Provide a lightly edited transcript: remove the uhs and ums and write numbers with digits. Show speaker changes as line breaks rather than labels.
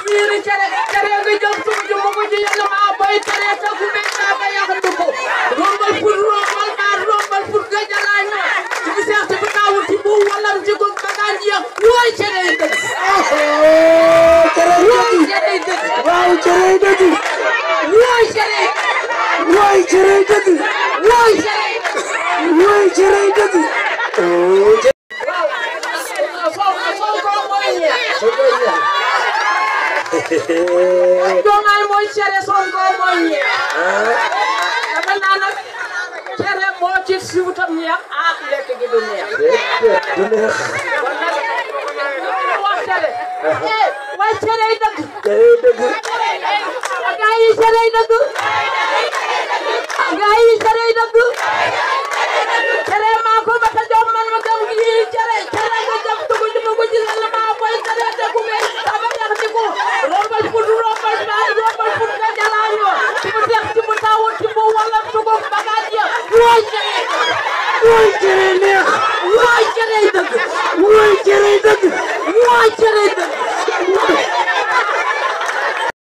biir cere nga jël suuf ju mu ko ci yàlla maa boy cere sa ku nekk naa ba yaxantu ko rombal pour rombal maar rombal pour nga jalaay ma ci bi seex ci bi taawul ci bu wala ci ko bagaan jeex wooy cere yi dëgg wooy cere yi dëgg
waaw cere yi dëgg
wooy cere yi
waay cere yi dëgg
wooy cere yi
waay cere yi dëgg
Dongay mooy cere Sonko mooy ñeex dafa naa nag cere moo ci siwutam ñeex ah lekk gi du neex
du neex
wax cere waay cere yi dëgg
cere yi dëgg
gaa yi cere yi dëgg gaa yi cere yi dëgg cere maa ko ba ta jom man ma gëm yi cere nga jëm tugu ci ma ko ci la maa koy cere te ku be sama neex ci ko rombal pour rombal ba rombal pour nga jalaañoo ci mu neex ci mu taawul ci mu wala tugu bagaat ya wooy cere
neex
wooy cere yi dëgg
waay cere yi dëgg
wooy cere yi dëgg